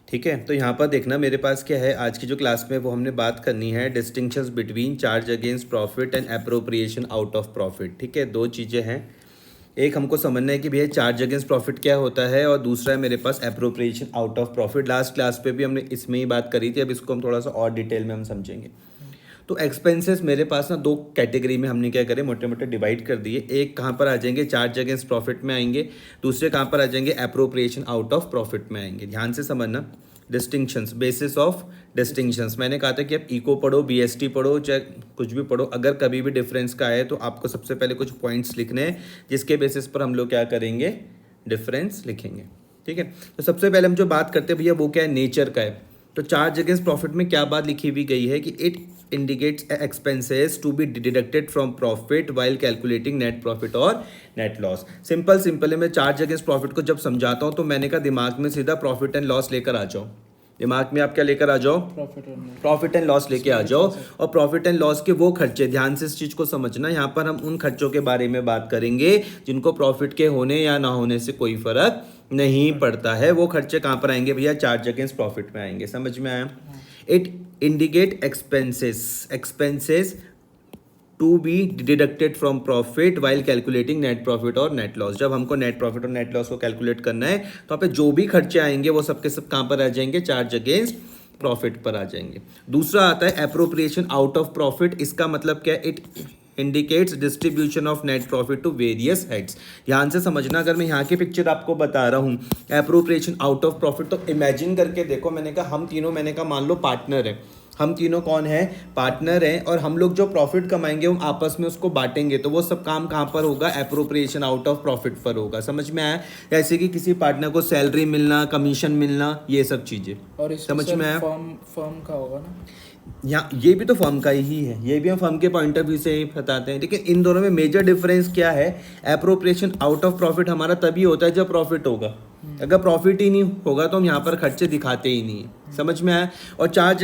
ठीक है, तो यहाँ पर देखना मेरे पास क्या है आज की जो क्लास में वो हमने बात करनी है distinctions between charge against profit and appropriation out of profit. ठीक है, दो चीज़ें हैं, एक हमको समझना है कि भैया चार्ज अगेंस्ट प्रॉफिट क्या होता है और दूसरा है मेरे पास appropriation out of profit. Last class पे भी हमने इसमें ही बात करी थी, अब इसको हम थोड़ा सा और डिटेल में हम समझेंगे। तो एक्सपेंसेस मेरे पास ना दो कैटेगरी में हमने क्या करे मोटे मोटे डिवाइड कर दिए। एक कहाँ पर आ जाएंगे चार्ज अगेंस्ट प्रॉफिट में आएंगे, दूसरे कहाँ पर आ जाएंगे अप्रोप्रिएशन आउट ऑफ प्रॉफिट में आएंगे। ध्यान से समझना डिस्टिंक्शंस, बेसिस ऑफ डिस्टिंक्शंस। मैंने कहा था कि आप इको पढ़ो, बीएसटी पढ़ो, चाहे कुछ भी पढ़ो, अगर कभी भी डिफरेंस का है तो आपको सबसे पहले कुछ पॉइंट्स लिखने हैं जिसके बेसिस पर हम लोग क्या करेंगे डिफरेंस लिखेंगे। ठीक है, तो सबसे पहले हम जो बात करते हैं भैया वो क्या है, नेचर का है। तो चार्ज अगेंस्ट प्रॉफिट में क्या बात लिखी हुई गई है कि it indicates expenses to be deducted from profit while calculating net profit और नेट लॉस। सिंपल है, मैं चार्ज अगेंस्ट प्रॉफिट को जब समझाता हूँ तो मैंने कहा दिमाग में सीधा प्रॉफिट एंड लॉस लेकर आ जाओ। दिमाग में आप क्या लेकर आ जाओ, प्रॉफिट एंड लॉस लेके आ जाओ। और प्रॉफिट एंड लॉस के वो खर्चे, ध्यान से इस चीज को समझना, यहाँ पर हम उन खर्चों के बारे में बात करेंगे जिनको प्रॉफिट के होने या ना होने से कोई फर्क नहीं पड़ता है। वो खर्चे कहाँ पर आएंगे भैया, चार्ज अगेंस्ट प्रॉफिट में आएंगे। समझ में आया? It indicate expenses to be deducted from profit while calculating net profit और नेट लॉस। जब हमको नेट प्रॉफिट और नेट लॉस को कैलकुलेट करना है तो यहाँ पे जो भी खर्चे आएंगे वो सबके सब कहाँ पर आ जाएंगे, चार्ज अगेंस्ट प्रॉफिट पर आ जाएंगे। दूसरा आता है अप्रोप्रिएशन आउट ऑफ प्रॉफिट। इसका मतलब क्या है, it indicates distribution of net profit to various heads. ध्यान से समझना, अगर मैं यहाँ की पिक्चर आपको बता रहा हूँ अप्रोप्रिएशन आउट ऑफ प्रॉफिट, तो इमेजिन करके देखो, मैंने कहा हम तीनों, मैंने कहा मान लो पार्टनर है, हम तीनों कौन है, पार्टनर हैं, और हम लोग जो प्रॉफिट कमाएंगे हम आपस में उसको बांटेंगे। तो वो सब काम कहाँ पर होगा, अप्रोप्रिएशन आउट ऑफ प्रॉफिट पर होगा। समझ में आया? जैसे कि किसी पार्टनर को सैलरी मिलना, कमीशन मिलना, ये सब चीजें। और समझ में आया? फर्म का होगा ना, यहाँ ये भी तो फर्म का ही है, ये भी हम फर्म के पॉइंट ऑफ व्यू से ही बताते हैं। लेकिन इन दोनों में मेजर डिफरेंस क्या है, अप्रोप्रिएशन आउट ऑफ प्रॉफिट हमारा तभी होता है जब प्रॉफिट होगा। अगर प्रॉफिट ही नहीं होगा तो हम यहाँ पर खर्चे दिखाते ही नहीं है। समझ में आया? और चार्ज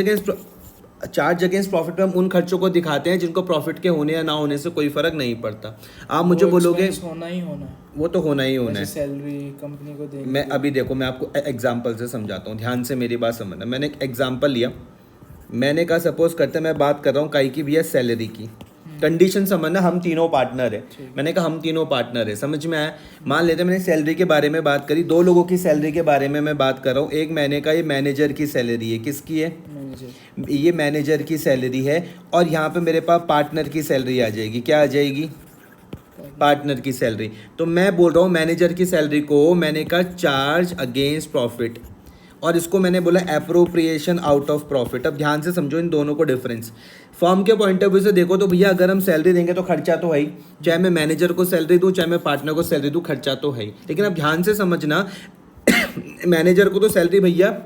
अगेंस्ट प्रॉफिट में हम उन खर्चों को दिखाते हैं जिनको प्रॉफिट के होने या ना होने से कोई फर्क नहीं पड़ता। आप मुझे बोलोगे होना ही होना है, वो तो होना ही होना है, सैलरी कंपनी को देंगे। मैं अभी देखो, मैं आपको एग्जांपल से समझाता हूँ, ध्यान से मेरी बात समझना। मैंने एक एग्जांपल लिया, मैंने कहा सपोज करते मैं बात कर रहा हूँ काई की भैया सैलरी की। कंडीशन समझना, हम तीनों पार्टनर है, मैंने कहा हम तीनों पार्टनर है। समझ में आया? मान लेते मैंने सैलरी के बारे में बात करी, दो लोगों की सैलरी के बारे में मैं बात कर रहा हूँ। एक मैंने कहा ये मैनेजर की सैलरी है, किसकी है, ये मैनेजर की सैलरी है। और यहाँ पे मेरे पास पार्टनर की सैलरी आ जाएगी, क्या आ जाएगी, पार्टनर की सैलरी। तो मैं बोल रहा हूँ मैनेजर की सैलरी को मैंने कहा चार्ज अगेंस्ट प्रॉफिट, और इसको मैंने बोला अप्रोप्रिएशन आउट ऑफ प्रॉफिट। अब ध्यान से समझो इन दोनों को डिफरेंस। फर्म के पॉइंट ऑफ व्यू से देखो तो भैया अगर हम सैलरी देंगे तो खर्चा तो है ही, चाहे मैं मैनेजर को सैलरी दूं चाहे मैं पार्टनर को सैलरी दूं, खर्चा तो है ही। लेकिन अब ध्यान से समझना मैनेजर को तो सैलरी भैया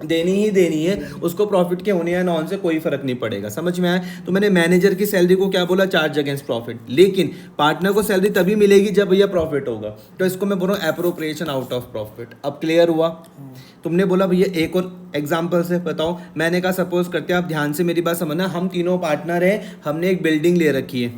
देनी ही देनी है, उसको प्रॉफिट के होने या ना होने से कोई फर्क नहीं पड़ेगा। समझ में आया? तो मैंने मैनेजर की सैलरी को क्या बोला, चार्ज अगेंस्ट प्रॉफिट। लेकिन पार्टनर को सैलरी तभी मिलेगी जब भैया प्रॉफिट होगा, तो इसको मैं बोल रहा हूँ अप्रोप्रिएशन आउट ऑफ प्रॉफिट। अब क्लियर हुआ? तुमने बोला भैया एक और एग्जाम्पल से बताओ, मैंने कहा सपोज करते हैं, आप ध्यान से मेरी बात समझना, हम तीनों पार्टनर हैं, हमने एक बिल्डिंग ले रखी है,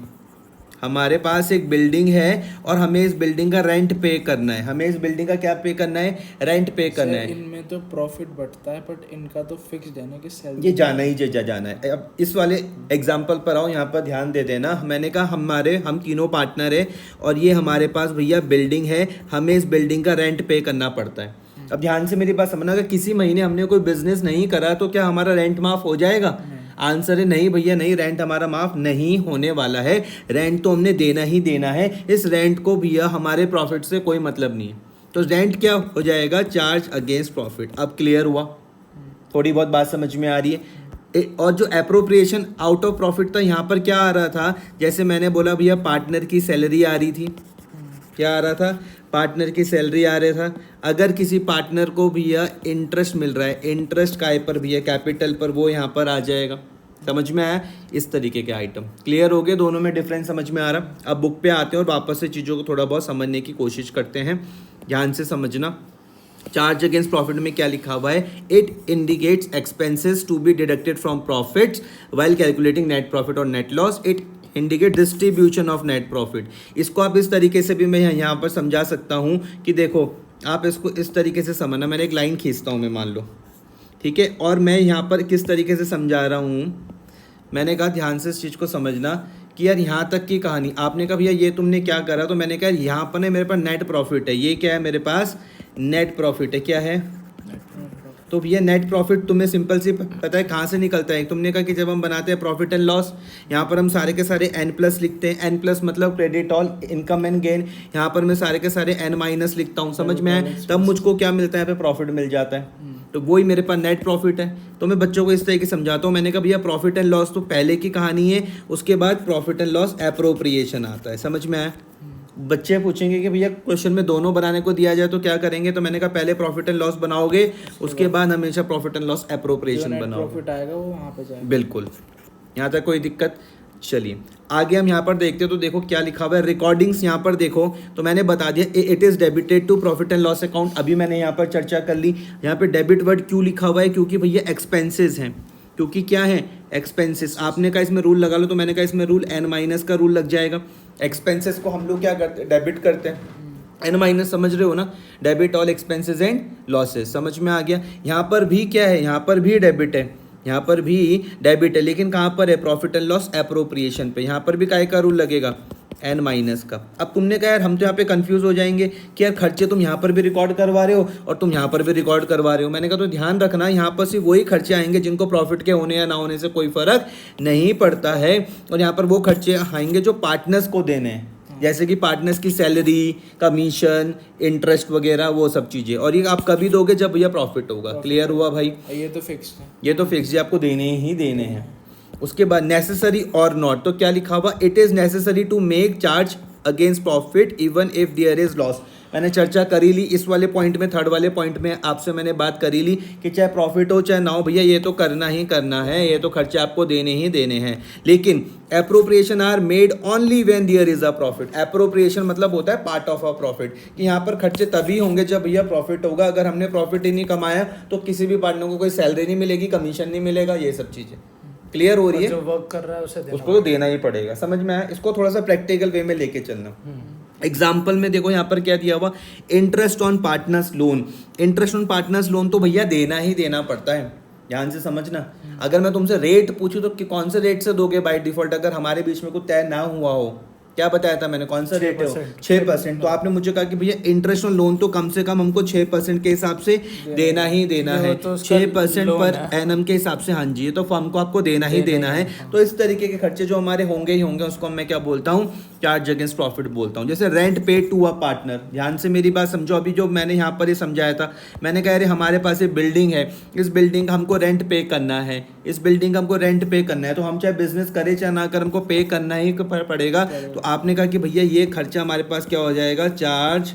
हमारे पास एक बिल्डिंग है और हमें इस बिल्डिंग का रेंट पे करना है। हमें इस बिल्डिंग का क्या पे करना है, रेंट पे करना है। इनमें तो प्रॉफिट बढ़ता है बट इनका तो फिक्स्ड है ना कि सैलरी ये जाना ही जाना है। अब इस वाले एग्जाम्पल पर आओ, यहाँ पर ध्यान दे देना। मैंने कहा हम तीनों पार्टनर है और ये हमारे पास भैया बिल्डिंग है, हमें इस बिल्डिंग का रेंट पे करना पड़ता है। अब ध्यान से मेरी बात समझना, अगर किसी महीने हमने कोई बिजनेस नहीं करा तो क्या हमारा रेंट माफ हो जाएगा? आंसर है नहीं भैया, नहीं, रेंट हमारा माफ नहीं होने वाला है। रेंट तो हमने देना ही देना है। इस रेंट को भैया हमारे प्रॉफिट से कोई मतलब नहीं है, तो रेंट क्या हो जाएगा, चार्ज अगेंस्ट प्रॉफिट। अब क्लियर हुआ? थोड़ी बहुत बात समझ में आ रही है? और जो अप्रोप्रिएशन आउट ऑफ प्रॉफिट था, यहाँ पर क्या आ रहा था, जैसे मैंने बोला भैया पार्टनर की सैलरी आ रही थी, क्या आ रहा था, पार्टनर की सैलरी आ रहा था। अगर किसी पार्टनर को भैया इंटरेस्ट मिल रहा है, इंटरेस्ट काय पर भैया, कैपिटल पर, वो यहाँ पर आ जाएगा। समझ में आया? इस तरीके के आइटम क्लियर हो गए, दोनों में डिफरेंस समझ में आ रहा। अब बुक पे आते हैं और वापस से चीज़ों को थोड़ा बहुत समझने की कोशिश करते हैं। ध्यान से समझना, चार्ज अगेंस्ट प्रॉफिट में क्या लिखा हुआ है, it indicates expenses to be deducted from profits while calculating net profit और net loss. It indicate distribution of net profit. इसको आप इस तरीके से भी मैं यहाँ पर समझा सकता हूँ कि देखो, आप इसको इस तरीके से समझना। मैंने एक लाइन खींचता हूँ, मैं मान लो ठीक है। और मैं यहाँ पर किस तरीके से समझा रहा हूँ, मैंने कहा ध्यान से इस चीज़ को समझना कि यार यहाँ तक की कहानी। आपने कहा भैया ये तुमने क्या करा, तो मैंने कहा यहाँ पर ना मेरे पास नेट प्रॉफिट है। ये क्या है, मेरे पास नेट प्रॉफिट है। क्या है, तो भैया नेट प्रॉफिट तुम्हें सिंपल सी पता है कहाँ से निकलता है। तुमने कहा कि जब हम बनाते हैं प्रॉफिट एंड लॉस, यहाँ पर हम सारे के सारे एन प्लस लिखते हैं। एन प्लस मतलब credit all income and gain, यहाँ पर मैं सारे के सारे एन माइनस लिखता हूँ। समझ में आए, तब मुझको क्या मिलता है, यहाँ पे प्रॉफिट मिल जाता है। तो वही मेरे पास नेट प्रॉफिट है। तो मैं बच्चों को इस तरीके से समझाता हूँ। मैंने कहा भैया प्रॉफिट एंड लॉस तो पहले की कहानी है, उसके बाद प्रॉफिट एंड लॉस एप्रोप्रिएशन आता है। समझ में आया। बच्चे पूछेंगे कि भैया क्वेश्चन में दोनों बनाने को दिया जाए तो क्या करेंगे, तो मैंने कहा पहले प्रॉफिट एंड लॉस बनाओगे, उसके बाद हमेशा प्रॉफिट एंड लॉस एप्रोप्रिएशन बनाओगे। प्रॉफिट आएगा वो वहाँ पे जाएगा। बिल्कुल, यहाँ तक कोई दिक्कत। चलिए आगे हम यहाँ पर देखते हैं। तो देखो क्या लिखा हुआ है, रिकॉर्डिंग्स यहाँ पर देखो। तो मैंने बता दिया it is debited to profit and loss account. अभी मैंने यहाँ पर चर्चा कर ली। यहाँ पे डेबिट वर्ड क्यों लिखा हुआ है, क्योंकि भैया एक्सपेंसेस हैं। क्योंकि क्या है, एक्सपेंसेस। आपने कहा इसमें रूल लगा लो, तो मैंने कहा इसमें रूल एन माइनस का रूल लग जाएगा। एक्सपेंसेस को हम लोग क्या करते हैं, डेबिट करते हैं। एन माइनस समझ रहे हो ना, debit all expenses and losses. समझ में आ गया। यहाँ पर भी क्या है, यहाँ पर भी डेबिट है, यहाँ पर भी डेबिट है, लेकिन कहाँ पर है, प्रॉफिट एंड लॉस एप्रोप्रिएशन पे। यहाँ पर भी काय का रूल लगेगा, एन माइनस का। अब तुमने कहा यार हम तो यहाँ पे कंफ्यूज हो जाएंगे कि यार खर्चे तुम यहाँ पर भी रिकॉर्ड करवा रहे हो और तुम यहाँ पर भी रिकॉर्ड करवा रहे हो। मैंने कहा तो ध्यान रखना, यहाँ पर सिर्फ वही खर्चे आएंगे जिनको प्रॉफिट के होने या ना होने से कोई फर्क नहीं पड़ता है। और यहाँ पर वो खर्चे आएंगे जो पार्टनर्स को देने हैं, जैसे कि पार्टनर्स की सैलरी, कमीशन, इंटरेस्ट वगैरह, वो सब चीज़ें। और ये आप कभी दोगे जब भैया प्रॉफिट होगा। क्लियर हुआ भाई। ये तो फिक्स्ड है, ये तो फिक्स है, आपको देने ही देने हैं। उसके बाद नेसेसरी और नॉट, तो क्या लिखा हुआ, it is necessary to make charge against profit even if there is loss. मैंने चर्चा करी ली इस वाले पॉइंट में, थर्ड वाले पॉइंट में आपसे मैंने बात करी ली कि चाहे प्रॉफिट हो चाहे ना हो, भैया ये तो करना ही करना है, ये तो खर्चे आपको देने ही देने हैं। लेकिन appropriation are made only when there is a profit. Appropriation मतलब होता है पार्ट ऑफ अ प्रॉफिट, कि यहाँ पर खर्चे तभी होंगे जब भैया प्रॉफिट होगा। अगर हमने प्रॉफिट ही नहीं कमाया तो किसी भी पार्टनर को कोई सैलरी नहीं मिलेगी, कमीशन नहीं मिलेगा, ये सब चीज़ें क्लियर हो रही है। जो वर्क कर रहा है उसे उसको तो देना ही पड़ेगा। समझ में आया। इसको थोड़ा सा प्रैक्टिकल वे में लेके चलना। एग्जाम्पल में देखो यहाँ पर क्या दिया हुआ, interest on partners loan. Interest on partners loan तो भैया देना ही देना पड़ता है, ध्यान से समझना। अगर मैं तुमसे रेट पूछूं तो कौन से रेट से दोगे बाय डिफॉल्ट, अगर हमारे बीच में कुछ तय ना हुआ हो। क्या बताया था मैंने, कौन सा रेट है, 6%। तो आपने मुझे कहा कि भैया इंटरेस्ट ऑन लोन तो कम से कम हमको 6% के हिसाब से देना ही देना है। 6% पर एनम के हिसाब से, हाँ जी, ये तो फर्म को आपको देना ही देना है। तो इस तरीके के खर्चे जो हमारे होंगे ही होंगे, उसको मैं क्या बोलता हूँ, चार्ज अगेंस्ट प्रॉफिट बोलता हूँ। जैसे rent paid to a partner, ध्यान से मेरी बात समझो। अभी जो मैंने यहाँ पर ये समझाया था, मैंने कहा अरे हमारे पास ये बिल्डिंग है, इस बिल्डिंग हमको रेंट पे करना है, इस बिल्डिंग हमको रेंट पे करना है, तो हम चाहे बिजनेस करें चाहे ना करें, हमको पे करना ही पड़ेगा। तो आपने कहा कि भैया ये खर्चा हमारे पास क्या हो जाएगा, चार्ज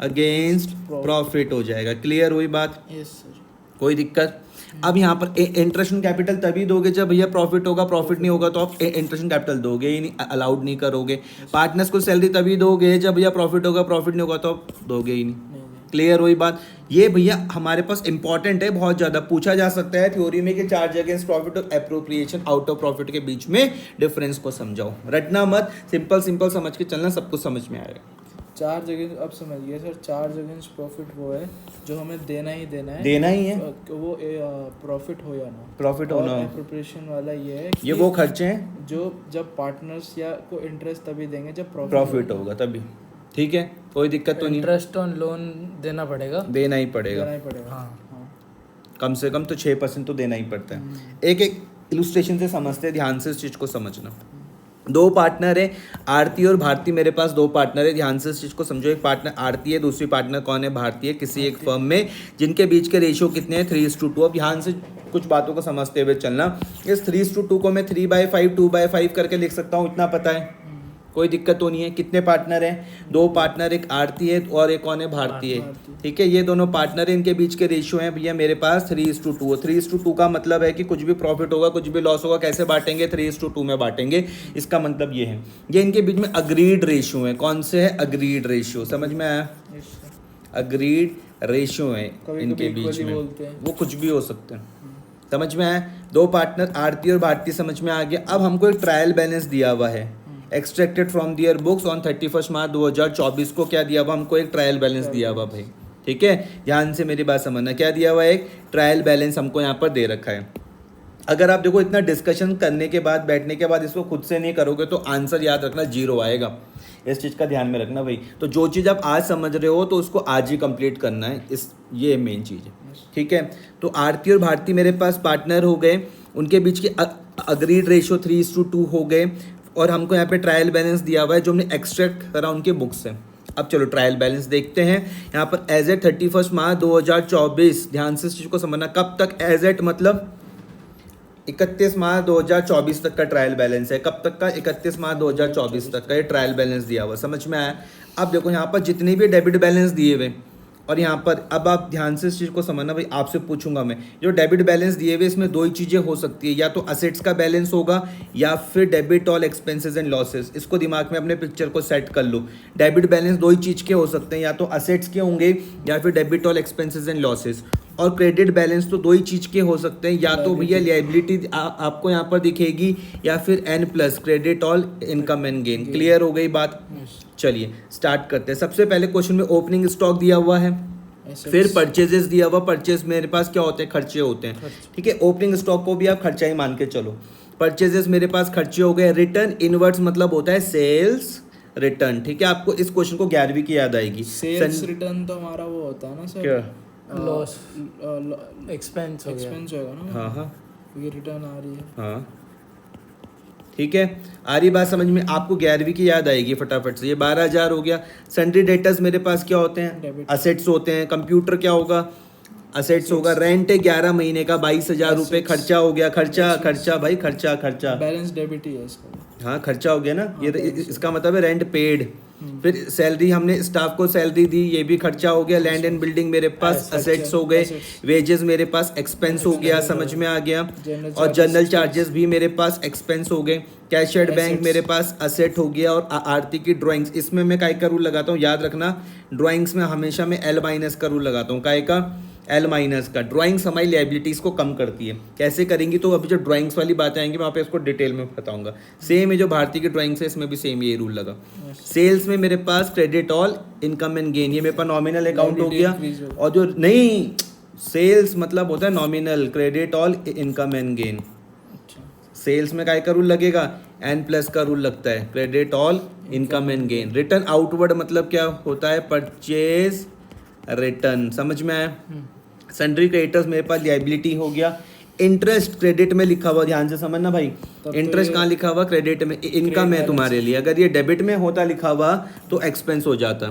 अगेंस्ट प्रॉफिट हो जाएगा। क्लियर हुई बात, यस सर, कोई दिक्कत। अब यहाँ पर इंटरेस्ट ऑन कैपिटल तभी दोगे जब भैया प्रॉफिट होगा, प्रॉफिट नहीं होगा तो आप इंटरेस्ट ऑन कैपिटल दोगे ही नहीं, अलाउड नहीं करोगे। पार्टनर्स को सैलरी तभी दोगे जब भैया प्रॉफिट होगा, प्रॉफिट नहीं होगा तो आप दोगे ही नहीं। क्लियर हुई बात। ये भैया हमारे पास इंपॉर्टेंट है, बहुत ज़्यादा पूछा जा सकता है थ्योरी में कि चार्ज अगेंस्ट प्रॉफिट और एप्रोप्रिएशन आउट ऑफ प्रॉफिट के बीच में डिफरेंस को समझाओ। रटना मत, सिंपल सिंपल समझ के चलना, सब कुछ समझ में आएगा। चार्ज अगेंस्ट, अब समझिए सर, चार्ज अगेंस्ट प्रॉफिट वो है जो हमें देना ही देना है, देना ही है, वो प्रॉफिट हो या ना प्रॉफिट होना हो। एप्रोप्रिएशन वाला ये है, ये वो खर्चे हैं जो जब पार्टनर्स या को इंटरेस्ट तभी देंगे जब प्रॉफिट होगा तभी। ठीक है, कोई दिक्कत तो नहीं। इंटरेस्ट ऑन लोन देना पड़ेगा, देना ही पड़ेगा, देना ही पड़ेगा। हाँ, कम से कम तो 6% तो देना ही पड़ता है। एक एक इलुस्ट्रेशन से समझते हैं, ध्यान से इस चीज़ को समझना। दो पार्टनर है, आरती और भारती। मेरे पास दो पार्टनर है, ध्यान से इस चीज़ को समझो। एक पार्टनर आरती है, दूसरी पार्टनर कौन है, भारती है, किसी एक फर्म में, जिनके बीच के रेशियो कितने हैं, 3:2। अब ध्यान से कुछ बातों को समझते हुए चलना। इस 3:2 को मैं 3/5 2/5 करके लिख सकता हूँ, इतना पता है, कोई दिक्कत तो नहीं है। कितने पार्टनर हैं, दो पार्टनर, एक आरती है और एक कौन है, भारती है। ठीक है, ये दोनों पार्टनर हैं, इनके बीच के रेशियो हैं भैया मेरे पास 3:2। 3:2 का मतलब है कि कुछ भी प्रॉफिट होगा कुछ भी लॉस होगा, कैसे बांटेंगे, 3:2 में बांटेंगे। इसका मतलब ये है, ये इनके बीच में अग्रीड रेशियो है। कौन से है, अग्रीड रेशियो, समझ में आया, अग्रीड रेशियो है इनके बीच में, वो कुछ भी हो सकते हैं। समझ में आया। दो पार्टनर आरती और भारती, समझ में आ गया। अब हमको एक ट्रायल बैलेंस दिया हुआ है, extracted from their books on 31 March 2024 को क्या दिया हुआ, हमको एक ट्रायल बैलेंस दिया हुआ भाई। ठीक है, ध्यान से मेरी बात समझना। क्या दिया हुआ है? एक ट्रायल बैलेंस हमको यहाँ पर दे रखा है। अगर आप देखो इतना डिस्कशन करने के बाद, बैठने के बाद इसको खुद से नहीं करोगे तो आंसर याद रखना 0 आएगा। इस चीज़ का ध्यान में रखना भाई। तो जो चीज़ आप आज समझ रहे हो तो उसको आज ही कंप्लीट करना है, ये मेन चीज़ है, ठीक है। तो आरती और भारती मेरे पास पार्टनर हो गए, उनके बीच की अग्रीड रेशियो 3:2 हो गए, और हमको यहाँ पे ट्रायल बैलेंस दिया हुआ है जो हमने एक्सट्रैक्ट करा उनके बुक से। अब चलो ट्रायल बैलेंस देखते हैं। यहाँ पर एज एट 31 मार्च 2024, ध्यान से इस चीज़ को समझना। कब तक एज एट? मतलब 31 मार्च 2024 तक का ट्रायल बैलेंस है। कब तक का? 31 मार्च 2024 तक का ये ट्रायल बैलेंस दिया हुआ, समझ में आया? अब देखो यहाँ पर जितने भी डेबिट बैलेंस दिए हुए, और यहाँ पर अब आप ध्यान से इस चीज़ को समझना भाई, आपसे पूछूंगा मैं, जो डेबिट बैलेंस दिए हुए इसमें दो ही चीज़ें हो सकती है, या तो असेट्स का बैलेंस होगा या फिर debit all expenses and losses. इसको दिमाग में अपने पिक्चर को सेट कर लो। डेबिट बैलेंस दो ही चीज़ के हो सकते हैं, या तो असेट्स के होंगे या फिर debit all expenses and losses. और क्रेडिट बैलेंस तो दो ही चीज़ के हो सकते हैं, या तो भैया लायबिलिटी आपको यहाँ पर दिखेगी, या फिर N+ credit all income and gain. Clear हो गई बात? चलिए स्टार्ट करते हैं। सबसे पहले क्वेश्चन में ओपनिंग स्टॉक दिया हुआ है, फिर परचेजेस दिया हुआ। परचेज मेरे पास क्या होते हैं? खर्चे होते हैं, ठीक है। ओपनिंग स्टॉक को भी आप खर्चा ही मान के चलो। परचेजेस मेरे पास खर्चे हो गए। रिटर्न इनवर्ट्स मतलब होता है सेल्स रिटर्न, ठीक है। आपको इस क्वेश्चन को 11वीं की याद आएगी। सेल्स रिटर्न तो हमारा वो होता है ना सर, क्या? लॉस एक्सपेंस होगा ना। हाँ हाँ, ये रिटर्न आ रही है। हाँ ठीक है, आ रही बात समझ में? आपको 11वीं की याद आएगी फटाफट से। ये 12,000 हो गया। सन्ड्री डेटर्स मेरे पास क्या होते हैं? असेट्स होते हैं। कंप्यूटर क्या होगा? असेट्स होगा। रेंट है 11 महीने का, 22,000 रुपये। खर्चा हो गया, खर्चा भाई, खर्चा बैलेंस डेबिट ही है इसका। हाँ खर्चा हो गया ना, ये इसका मतलब है रेंट पेड। फिर सैलरी, हमने स्टाफ को सैलरी दी, ये भी खर्चा हो गया। लैंड एंड बिल्डिंग मेरे पास असेट्स हो गए। वेजेस मेरे पास एक्सपेंस हो गया, समझ में आ गया। और जनरल चार्जेस भी मेरे पास एक्सपेंस हो गए। कैशियर्ड बैंक मेरे पास असेट हो गया। और आरती की ड्राइंग्स, इसमें मैं काय का रूल लगाता हूँ, याद रखना। ड्राइंग्स में हमेशा मैं L- का रूल लगाता हूँ। काय का? L- का। ड्राइंग्स हमारी लायबिलिटीज़ को कम करती है। कैसे करेंगी? तो अभी जो ड्राइंग्स वाली बातें आएंगी मैं वहाँ पे इसको डिटेल में बताऊंगा। सेम है जो भारतीय की ड्राइंग्स है, इसमें भी सेम ये रूल लगा। सेल्स में मेरे पास credit all income and gain, ये मेरे पास नॉमिनल अकाउंट हो गया। और जो नहीं, सेल्स मतलब होता है nominal, credit all income and gain. Sales में काय का रूल लगेगा? N+ का रूल लगता है, credit all income and gain. Return outward मतलब क्या होता है? परचेज रिटर्न, समझ में आया? सन्ड्री क्रेडिटर्स मेरे पास लायबिलिटी हो गया। इंटरेस्ट क्रेडिट में लिखा हुआ, ध्यान से समझना भाई। इंटरेस्ट कहाँ लिखा हुआ? क्रेडिट में। इनकम है तुम्हारे लिए। अगर ये डेबिट में होता लिखा हुआ तो एक्सपेंस हो जाता,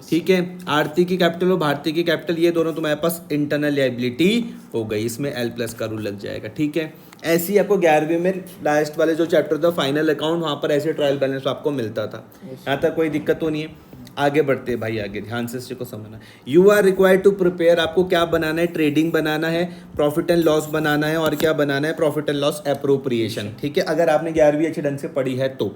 ठीक है। आरती की कैपिटल और भारती की कैपिटल, ये दोनों तुम्हारे पास इंटरनल लायबिलिटी हो गई। इसमें L+ का रूल लग जाएगा, ठीक है। ऐसे ही आपको 11वीं में लास्ट वाले जो चैप्टर था फाइनल अकाउंट, वहाँ पर ऐसे ट्रायल बैलेंस आपको मिलता था। यहाँ तक कोई दिक्कत तो नहीं है। आगे बढ़ते हैं भाई, आगे ध्यान से इस चीज़ को समझना। You are required to prepare, आपको क्या बनाना है? ट्रेडिंग बनाना है, प्रॉफिट एंड लॉस बनाना है, और क्या बनाना है? प्रॉफिट एंड लॉस एप्रोप्रिएशन, ठीक है। अगर आपने 11वीं अच्छी ढंग से पढ़ी है तो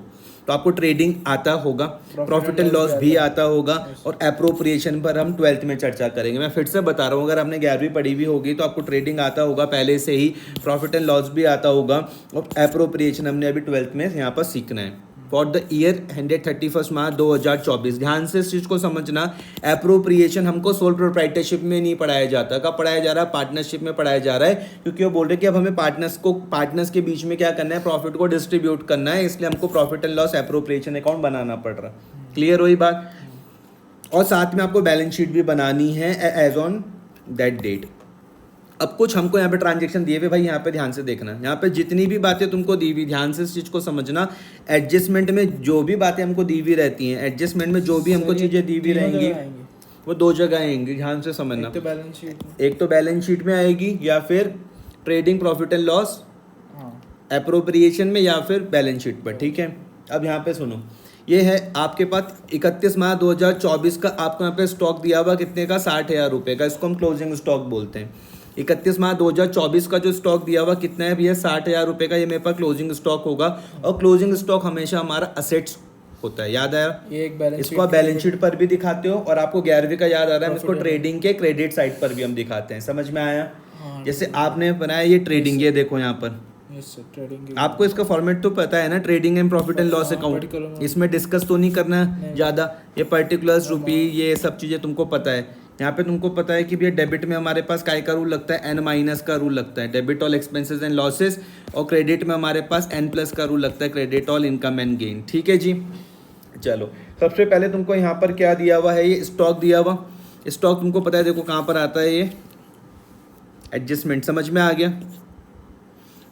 आपको ट्रेडिंग आता होगा, प्रॉफिट एंड लॉस भी आता होगा, और एप्रोप्रिएशन पर हम 12th में चर्चा करेंगे। मैं फिर से बता रहा हूँ, अगर आपने 11वीं पढ़ी भी होगी तो आपको ट्रेडिंग आता होगा पहले से ही, प्रॉफिट एंड लॉस भी आता होगा, और एप्रोप्रिएशन हमने अभी 12th में यहाँ पर सीखना है। For the year ended 31 March 2024, ध्यान से इस चीज़ को समझना। एप्रोप्रिएशन हमको सोल प्रोप्राइटरशिप में नहीं पढ़ाया जाता। कब पढ़ाया जा रहा है? पार्टनरशिप में पढ़ाया जा रहा है, क्योंकि वो बोल रहे कि अब हमें पार्टनर्स के बीच में क्या करना है? प्रॉफिट को डिस्ट्रीब्यूट करना है, इसलिए हमको profit and loss appropriation account बनाना पड़ रहा। क्लियर हुई बात? और साथ में आपको बैलेंस शीट भी बनानी है एज ऑन दैट डेट। अब कुछ हमको यहाँ पे ट्रांजेक्शन दिए हुए भाई, यहाँ पे ध्यान से देखना। यहाँ पे जितनी भी बातें तुमको दी हुई, ध्यान से इस चीज़ को समझना। एडजस्टमेंट में जो भी बातें हमको दी हुई रहती हैं, एडजस्टमेंट में जो भी हमको चीज़ें दी हुई रहेंगी, वो 2 जगह आएंगी, ध्यान से समझना। एक तो बैलेंस शीट में आएगी, या फिर trading profit and loss appropriation में, या फिर बैलेंस शीट पर, ठीक है। अब यहाँ पे सुनो, ये है आपके पास 31 मार्च 2024 का आपको यहाँ पे स्टॉक दिया हुआ कितने का? 60,000 रुपये का। इसको हम क्लोजिंग स्टॉक बोलते हैं। 31 मार्च 2024 का जो स्टॉक दिया हुआ कितना है भैया? 60,000 रुपये का। ये मेरे पास क्लोजिंग स्टॉक होगा, और क्लोजिंग स्टॉक हमेशा हमारा असेट्स होता है, याद आया? इसको आप बैलेंस शीट पर भी दिखाते हो, और आपको 11वीं का याद आ रहा है, इसको ट्रेडिंग के क्रेडिट साइड पर भी हम दिखाते हैं, समझ में आया? जैसे आपने बनाया ये ट्रेडिंग, ये देखो यहाँ पर आपको इसका फॉर्मेट तो पता है ना, trading and profit and loss account. इसमें डिस्कस तो नहीं करना ज़्यादा, ये पर्टिकुलर्स रुपी, ये सब चीज़ें तुमको पता है। यहाँ पे तुमको पता है कि भैया डेबिट में हमारे पास काय का रूल लगता है, एन माइनस का रूल लगता है, debit all expenses and losses, और क्रेडिट में हमारे पास एन प्लस का रूल लगता है, credit all income and gain. ठीक है जी, चलो सबसे पहले तुमको यहाँ पर क्या दिया हुआ है, ये स्टॉक दिया हुआ। स्टॉक तुमको पता है, देखो कहाँ पर आता है, ये एडजस्टमेंट, समझ में आ गया।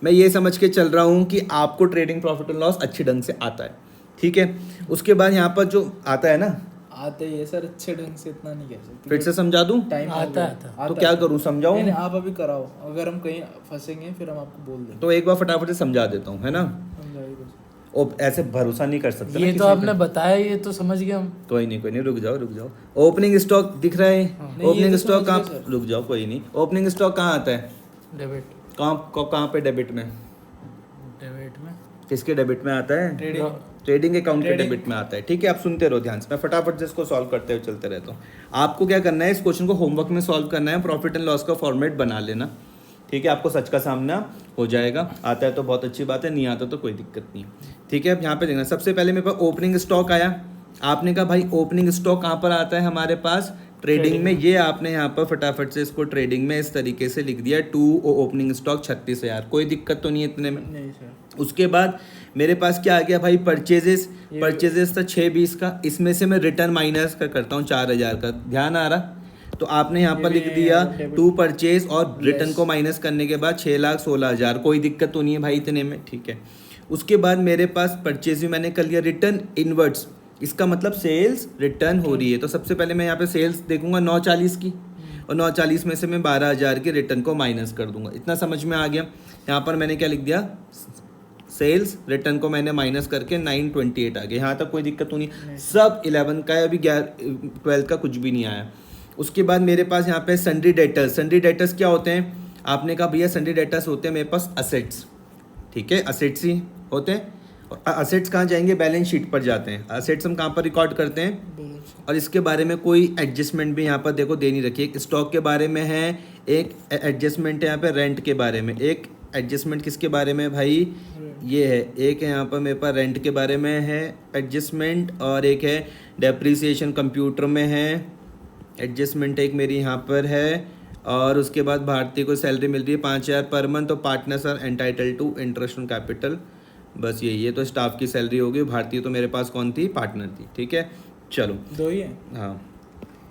मैं ये समझ के चल रहा हूँ कि आपको ट्रेडिंग प्रॉफिट एंड लॉस अच्छे ढंग से आता है, ठीक है। उसके बाद यहाँ पर जो आता है ना, आते ही है सर, अच्छे ढंग से इतना नहीं कह सकते। फिर से समझा दूँ? टाइम आता तो क्या करूँ, समझाऊँ? नहीं, आप अभी कराओ, अगर हम कहीं फंसेंगे फिर हम आपको बोल देंगे। तो एक बार फटाफट से समझा देता हूँ, है ना। समझाइए बस। ओ ऐसे भरोसा नहीं कर सकते ये ना तो किसी आपने पे। बताया, ये तो समझ गए हम। कोई नहीं, रुक जाओ। ओपनिंग स्टॉक दिख रहा है, नहीं, ओपनिंग ये तो स्टॉक समझ कहाँ, गए सर। रुक जाओ, कोई नहीं। ओपनिंग स्टॉक कहाँ आता है, डेबिट, कहाँ पे डेबिट में, डेबिट में किसके डेबिट में आता है, ट्रेडिंग, ट्रेडिंग अकाउंट के ट्रेडिंग। डेबिट में आता है। ठीक है, आप सुनते रहो ध्यान से, मैं फटाफट से इसको सॉल्व करते हुए चलते रहता हूँ। आपको क्या करना है, इस क्वेश्चन को होमवर्क में सॉल्व करना है, प्रॉफिट एंड लॉस का फॉर्मेट बना लेना, ठीक है। आपको सच का सामना हो जाएगा, आता है तो बहुत अच्छी बात है, नहीं आता तो कोई दिक्कत नहीं है, ठीक है। अब यहाँ पे देखना, सबसे पहले मेरे पास ओपनिंग स्टॉक आया। आपने कहा भाई ओपनिंग स्टॉक कहाँ पर आता है हमारे पास, ट्रेडिंग में। ये आपने यहाँ पर फटाफट से इसको ट्रेडिंग में इस तरीके से लिख दिया, टू ओपनिंग स्टॉक 36,000, कोई दिक्कत तो नहीं है इतने में। नहीं सर। उसके बाद मेरे पास क्या आ गया भाई, परचेजेस था 620 का, इसमें से मैं रिटर्न माइनस का करता हूँ 4000 का, ध्यान आ रहा। तो आपने यहाँ पर ये लिख दिया डेबिट। टू परचेज और रिटर्न Less। को माइनस करने के बाद 6,16,000, कोई दिक्कत तो नहीं है भाई इतने में, ठीक है। उसके बाद मेरे पास परचेज भी मैंने कर लिया, रिटर्न इनवर्ट्स, इसका मतलब सेल्स रिटर्न हो रही है। तो सबसे पहले मैं यहाँ पे सेल्स देखूंगा 940 की, और 940 में से मैं 12,000 के रिटर्न को माइनस कर दूंगा। इतना समझ में आ गया। यहाँ पर मैंने क्या लिख दिया, सेल्स रिटर्न को मैंने माइनस करके 928 आ गया। यहाँ तक कोई दिक्कत तो नहीं, सब 11 का है, अभी 12 का कुछ भी नहीं आया। उसके बाद मेरे पास यहाँ पे सन्ड्री डेटर्स क्या होते हैं, आपने कहा भैया सन्ड्री डेटर्स होते हैं मेरे पास असेट्स, ठीक है, असेट्स ही होते हैं। और असेट्स कहाँ जाएंगे, बैलेंस शीट पर जाते हैं। असेट्स हम कहाँ पर रिकॉर्ड करते हैं, और इसके बारे में कोई एडजस्टमेंट भी यहाँ पर देखो दे नहीं रखी है। एक स्टॉक के बारे में है, एक एडजस्टमेंट है यहाँ पे रेंट के बारे में, एक एडजस्टमेंट किसके बारे में भाई, ये है, एक है यहाँ पर मेरे पास रेंट के बारे में है एडजस्टमेंट, और एक है डेप्रीसिएशन कंप्यूटर में है एडजस्टमेंट, एक मेरी यहाँ पर है। और उसके बाद भारतीय को सैलरी मिल रही है 5,000 पर मंथ, तो partners are entitle to interest on capital, बस यही है। तो स्टाफ की सैलरी होगी, भारतीय तो मेरे पास कौन थी, पार्टनर थी, ठीक है। चलो दो ही है। हाँ,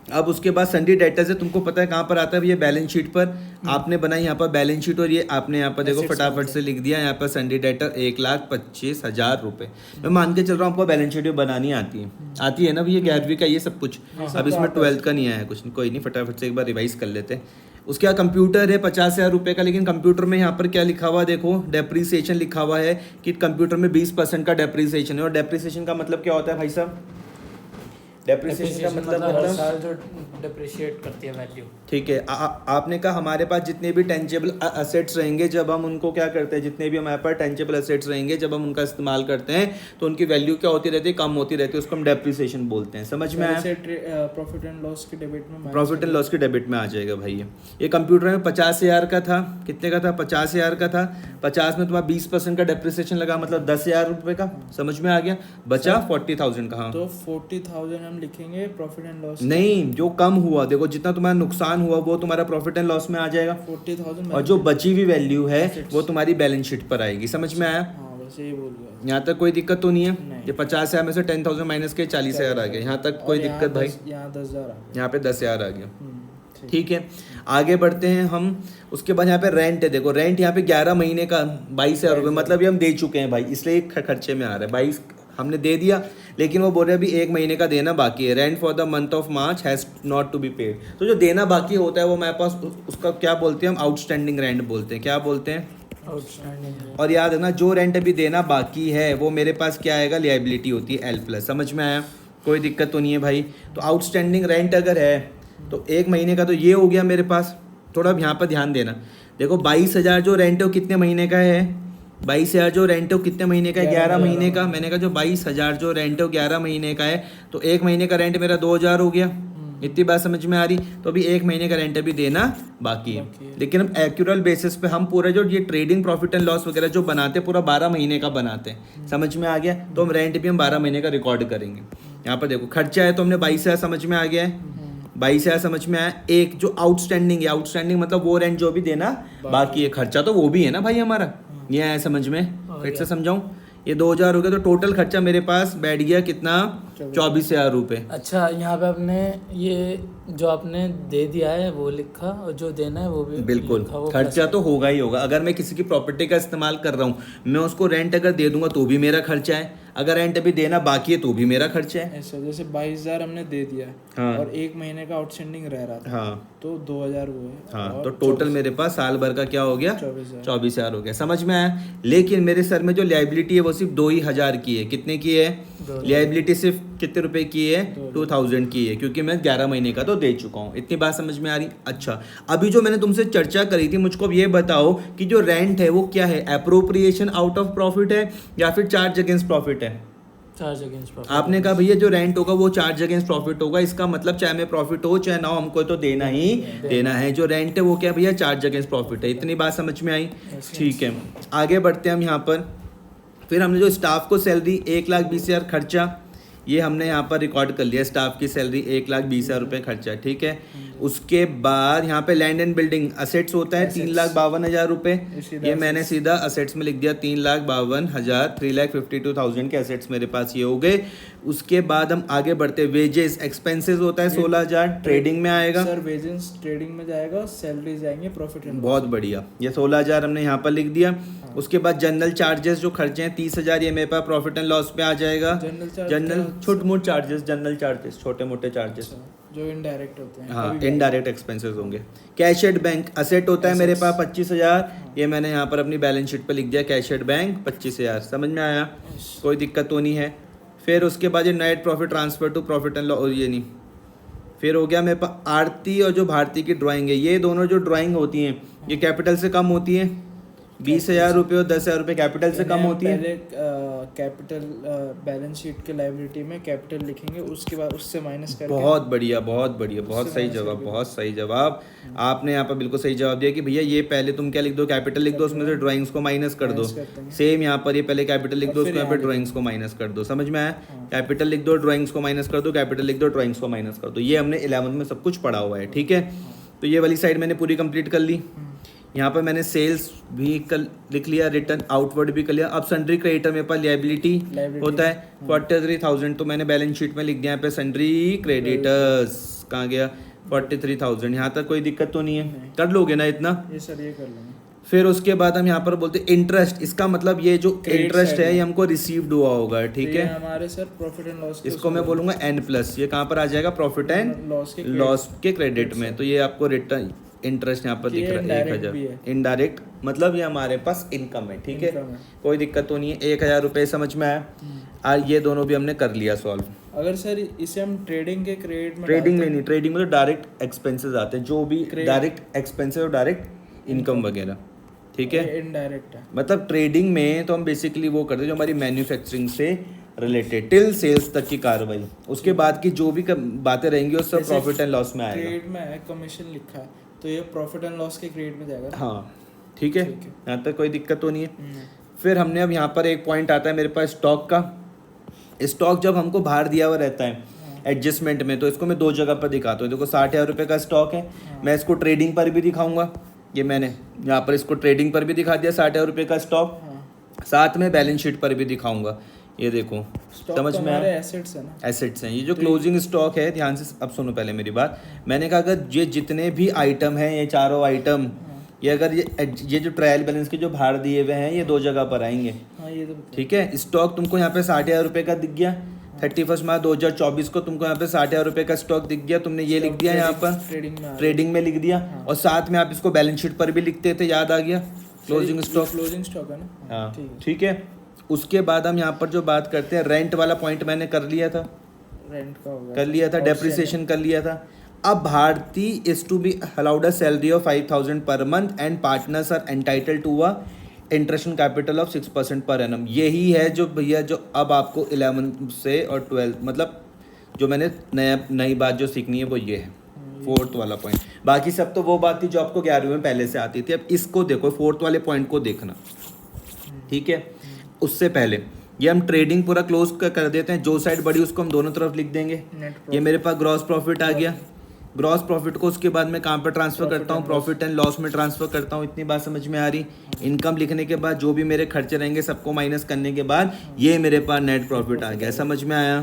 अब उसके बाद सन्ड्री डेटर्स है, तुमको पता है कहाँ पर आता है, ये बैलेंस शीट पर आपने बनाई यहाँ पर बैलेंस शीट, और ये आपने यहाँ पर देखो Assets फटाफट होते से लिख दिया यहाँ पर सन्ड्री डेटर 1,25,000 रुपये। मैं मान के चल रहा हूँ आपको बैलेंस शीट बनानी आती है ना भैया, 11वीं का ये सब कुछ, अब इसमें 12th का नहीं आया कुछ, कोई नहीं, फटाफट से एक बार रिवाइज कर लेते हैं। उसके बाद कंप्यूटर है 50,000 रुपये का, लेकिन कंप्यूटर में यहाँ पर क्या लिखा हुआ देखो, डेप्रीसिएशन लिखा हुआ है कि कंप्यूटर में 20% का डेप्रीसिएशन है। और डेप्रीसिएशन का मतलब क्या होता है भाई साहब, डेप्रिसिएशन का मतलब हर साल जो डिप्रिशिएट करती है वैल्यू, ठीक है। आपने कहा हमारे पास जितने भी टेंजेबल असेट्स रहेंगे, जब हम उनको क्या करते हैं, जितने भी हमारे पास टेंजेबल असेट्स रहेंगे जब हम उनका इस्तेमाल करते हैं तो उनकी वैल्यू क्या होती रहती है, कम होती रहती है, उसको हम डेप्रिसिएशन बोलते हैं। समझ में आया, प्रॉफिट एंड लॉस के डेबिट में, प्रॉफिट एंड लॉस के डेबिट में आ जाएगा भाई। ये कंप्यूटर में 50,000 का था, कितने का था, 50,000 का था। 50 में तुम्हारा 20% का डेप्रिसिएशन लगा, मतलब 10,000 रुपये का, समझ में आ गया, बचा 40,000 का। हाँ, तो 40,000 हम लिखेंगे प्रॉफिट एंड लॉस, नहीं, जो कम हुआ देखो, जितना तुम्हारा नुकसान हुआ वो तुम्हारा प्रॉफिट एंड लॉस में आ जाएगा, 40,000, और जो बची हुई वैल्यू है वो तुम्हारी बैलेंस शीट पर आएगी। समझ में आया, हाँ बस यही बोल गया। यहाँ तक कोई दिक्कत तो नहीं है। नहीं। ये 50,000 में से 10,000 माइनस के 40,000 आ गया, यहाँ तक कोई दिक्कत भाई, यहाँ 10,000 आ गया। यहाँ पे 10,000 आ गया, ठीक। ठीक है। आगे बढ़ते हैं हम। उसके बाद यहाँ पे रेंट है, देखो रेंट यहाँ पे 11 महीने का 22,000 रुपये, मतलब ये हम दे चुके हैं भाई, इसलिए खर्चे में आ रहा है, 22 हमने दे दिया, लेकिन वो बोल रहे हैं अभी 1 महीने का देना बाकी है। Rent for the month of March has not to be paid, तो जो देना बाकी होता है वो मेरे पास, उसका क्या बोलते हैं हम, आउटस्टैंडिंग रेंट बोलते हैं। क्या बोलते हैं, आउटस्टैंडिंग। और याद रखना जो रेंट अभी देना बाकी है वो मेरे पास क्या आएगा, लिएबिलिटी होती है L+। समझ में आया, कोई दिक्कत तो नहीं है भाई। तो आउटस्टैंडिंग रेंट अगर है तो 1 महीने का तो ये हो गया मेरे पास। थोड़ा यहाँ पर ध्यान देना, देखो 22,000 जो रेंट है वो कितने महीने का है, 22,000 जो रेंट है वो कितने महीने का है, 11 महीने का। मैंने कहा जो 22,000 जो रेंट है वो 11 महीने का है, तो 1 महीने का रेंट मेरा 2,000 हो गया। इतनी बात समझ में आ रही, तो अभी 1 महीने का रेंट अभी देना बाकी है। लेकिन हम एक्यूरल बेसिस पे हम पूरा जो ये ट्रेडिंग प्रॉफिट एंड लॉस वगैरह जो बनाते हैं पूरा 12 महीने का बनाते हैं। समझ में आ गया, तो हम रेंट भी हम 12 महीने का रिकॉर्ड करेंगे। यहाँ पर देखो खर्चा है तो हमने 22,000 समझ में आ गया है, 22,000 समझ में आया। एक जो आउटस्टैंडिंग है, आउटस्टैंडिंग मतलब वो रेंट जो भी देना बाकी है, खर्चा तो वो भी है ना भाई हमारा, ये आया समझ में। फिर से समझाऊं, ये 2,000 हो गया, तो टोटल खर्चा मेरे पास बैठ गया कितना, 24,000 रुपये। अच्छा, यहाँ पे आपने ये जो आपने दे दिया है वो लिखा, और जो देना है वो भी बिल्कुल, लिखा, वो खर्चा plus तो होगा ही होगा। अगर मैं किसी की प्रॉपर्टी का इस्तेमाल कर रहा हूँ, मैं उसको रेंट अगर दे दूंगा तो भी मेरा खर्चा है, अगर रेंट अभी देना बाकी है तो भी मेरा खर्चा है। ऐसा जैसे 22,000 हमने दे दिया हाँ। और 1 महीने का आउटस्टैंडिंग रह रहा था, हाँ तो 2,000 वो है। हाँ, और तो टोटल मेरे पास साल भर का क्या हो गया, 24,000 हो गया, समझ में आया। लेकिन मेरे सर में जो लाइबिलिटी है वो सिर्फ 2,000 की है। कितने की है लाइबिलिटी, सिर्फ कितने रुपए की है, 2,000 की है, क्योंकि मैं 11 महीने का तो दे चुका हूँ। इतनी बात समझ में आ रही। अच्छा, अभी जो मैंने तुमसे चर्चा करी थी, मुझको अब ये बताओ कि जो रेंट है वो क्या है, एप्रोप्रिएशन आउट ऑफ प्रॉफिट है या फिर चार्ज अगेंस्ट प्रॉफिट है। Charge against profit. आपने कहा भैया जो रेंट होगा वो चार्ज अगेंस्ट प्रॉफिट होगा, इसका मतलब चाहे में प्रॉफिट हो चाहे ना हो, हमको तो देना ही देना है। जो रेंट है वो क्या भैया, चार्ज अगेंस्ट प्रॉफिट है। इतनी बात समझ में आई, ठीक है। आगे बढ़ते हैं हम यहाँ पर। फिर हमने जो स्टाफ को सैलरी 1,20,000 खर्चा, ये हमने यहाँ पर रिकॉर्ड कर लिया, स्टाफ की सैलरी 1,20,000 रुपये खर्चा, ठीक है। उसके बाद यहाँ पे लैंड एंड बिल्डिंग असेट्स होता है 3,52,000 रुपये, ये मैंने सीधा असेट्स में लिख दिया 3,52,000, 3,52,000 के असेट्स मेरे पास ये हो गए। उसके बाद हम आगे बढ़ते, वेजेस एक्सपेंसेस होता है 16,000, ट्रेडिंग में आएगा सर, वेजेस ट्रेडिंग में जाएगा, सैलरी जाएंगे प्रॉफिट एंड लॉस। बहुत बढ़िया, ये 16,000 हमने यहाँ पर लिख दिया। उसके बाद जनरल चार्जेस जो खर्चे हैं 30,000, ये मेरे पास प्रॉफिट एंड लॉस पे आ जाएगा। जनरल छोटे मोटे चार्जेस, जनरल चार्जेस छोटे मोटे चार्जेस जो इनडायरेक्ट होते हैं। हाँ, इनडायरेक्ट एक्सपेंसेस होंगे। कैश एट बैंक असेट होता है मेरे पास 25,000, ये मैंने यहाँ पर अपनी बैलेंस शीट पर लिख दिया, कैश एट बैंक 25,000, समझ में आया, कोई दिक्कत तो नहीं है। फिर उसके बाद ये net profit transfer to profit and loss, ये नहीं। फिर हो गया मेरे पास आरती और जो भारती की ड्राइंग है, ये दोनों जो ड्राइंग होती हैं ये कैपिटल से कम होती है, 20,000 रुपये और 10,000 रुपये कैपिटल से कम होती है। पहले कैपिटल बैलेंस शीट के लायबिलिटी में कैपिटल लिखेंगे, उसके बाद उससे माइनस करके। बहुत बढ़िया, बहुत बढ़िया, बहुत सही जवाब, बहुत सही जवाब। आपने यहाँ पर बिल्कुल सही जवाब दिया कि भैया ये पहले तुम क्या लिख दो, कैपिटल लिख दो, उसमें से ड्राइंग्स को माइनस कर दो। सेम यहाँ पर ये पहले कैपिटल लिख दो, उसको यहाँ पे ड्राइंग्स को माइनस कर दो, समझ में आया। कैपिटल लिख दो, ड्राइंग्स को माइनस कर दो, कैपिटल लिख दो, ड्राइंग्स को माइनस कर दो। ये हमने 11th में सब कुछ पढ़ा हुआ है, ठीक है। तो ये वाली साइड मैंने पूरी कंप्लीट कर ली। यहाँ पर मैंने सेल्स भी लिख लिया, रिटर्न आउटवर्ड भी कर लिया। अब सन्ड्री क्रेडिटर मेरे पास लायबिलिटी होता है 43,000, तो मैंने बैलेंस शीट में लिख दिया यहाँ पे सन्ड्री क्रेडिटर्स, कहाँ गया 43,000। यहाँ तक कोई दिक्कत तो नहीं है, कर लोगे ना इतना? ये सर ये कर लेंगे। फिर उसके बाद हम यहाँ पर बोलते हैं इंटरेस्ट, इसका मतलब ये जो इंटरेस्ट है ये हमको रिसीव्ड हुआ होगा, ठीक है। हमारे सर प्रॉफिट एंड लॉस, इसको मैं बोलूँगा N+, ये कहाँ पर आ जाएगा, प्रॉफिट एंड लॉस के क्रेडिट में। तो ये आपको रिटर्न इंटरेस्ट यहाँ पर दिख रहा है 1,000, इनडायरेक्ट मतलब ये हमारे पास इनकम है, ठीक है, कोई दिक्कत तो नहीं है। 1,000 रुपये समझ में आया। और ये दोनों भी हमने कर लिया सॉल्व। अगर सर इसे हम ट्रेडिंग के क्रेडिट में, ट्रेडिंग में नहीं, ट्रेडिंग में तो डायरेक्ट एक्सपेंसेस आते हैं, जो भी डायरेक्ट एक्सपेंसेस और डायरेक्ट इनकम वगैरह, ठीक है। इनडायरेक्ट है, मतलब ट्रेडिंग में तो हम बेसिकली वो करते हैं जो हमारी मैन्युफैक्चरिंग से रिलेटेड टिल सेल्स तक की कार्रवाई, उसके बाद की जो भी बातें रहेंगी वो सब प्रॉफिट एंड लॉस में आएगा। क्रेडिट में है कमीशन लिखा है, तो ये प्रॉफिट एंड लॉस के क्रेडिट में जाएगा। हाँ ठीक है, यहाँ तक कोई दिक्कत तो नहीं है। फिर हमने अब यहाँ पर एक पॉइंट आता है मेरे पास स्टॉक का। स्टॉक जब हमको बाहर दिया हुआ रहता है एडजस्टमेंट में, तो इसको मैं दो जगह पर दिखाता हूँ। देखो 60,000 रुपये का स्टॉक है, मैं इसको ट्रेडिंग पर भी दिखाऊंगा। ये मैंने यहाँ पर इसको ट्रेडिंग पर भी दिखा दिया 60,000 रुपये का स्टॉक, साथ में बैलेंस शीट पर भी दिखाऊंगा। ये देखो समझ में आया, एसेट्स है ना, एसेट्स हैं। ये जो क्लोजिंग स्टॉक है, ध्यान से अब सुनो पहले मेरी बात। मैंने कहा अगर ये जितने भी आइटम हैं, ये चारों आइटम, ये अगर ये जो ट्रायल बैलेंस के जो बाहर दिए हुए हैं, ये दो जगह पर आएंगे, ये तो ठीक है। स्टॉक तुमको यहाँ पे 60,000 रुपये का दिख गया, 31 मार्च 2024 को तुमको यहाँ पे 60,000 रुपये का स्टॉक दिख गया, तुमने ये लिख दिया यहाँ पर ट्रेडिंग में लिख दिया, और साथ में आप इसको बैलेंस शीट पर भी लिखते थे, याद आ गया, क्लोजिंग स्टॉक है ना। हाँ ठीक है। उसके बाद हम यहाँ पर जो बात करते हैं, रेंट वाला पॉइंट मैंने कर लिया था, रेंट का होगा, कर लिया था, डेप्रिसिएशन कर लिया था। अब Bharti is to be allowed a salary of 5,000 per month and partners are entitle to a interest capital of 6% per annum. यही है जो भैया जो अब आपको 11th से और 12th मतलब जो मैंने नई बात जो सीखनी है वो ये है, 4th वाला पॉइंट। बाकी सब तो वो बात थी जो आपको 11वीं में पहले से आती थी। अब इसको देखो, 4th वाले पॉइंट को देखना, ठीक है। उससे पहले ये हम ट्रेडिंग पूरा क्लोज कर देते हैं, जो साइड बड़ी उसको हम दोनों तरफ लिख देंगे। ये मेरे पास ग्रॉस प्रॉफिट आ गया, ग्रॉस प्रॉफिट को उसके बाद मैं कहाँ पर ट्रांसफ़र करता हूँ, प्रॉफिट एंड लॉस में ट्रांसफ़र करता हूँ। इतनी बात समझ में आ रही। इनकम लिखने के बाद जो भी मेरे खर्चे रहेंगे सबको माइनस करने के बाद ये मेरे पास नेट प्रॉफिट आ गया। समझ में आया।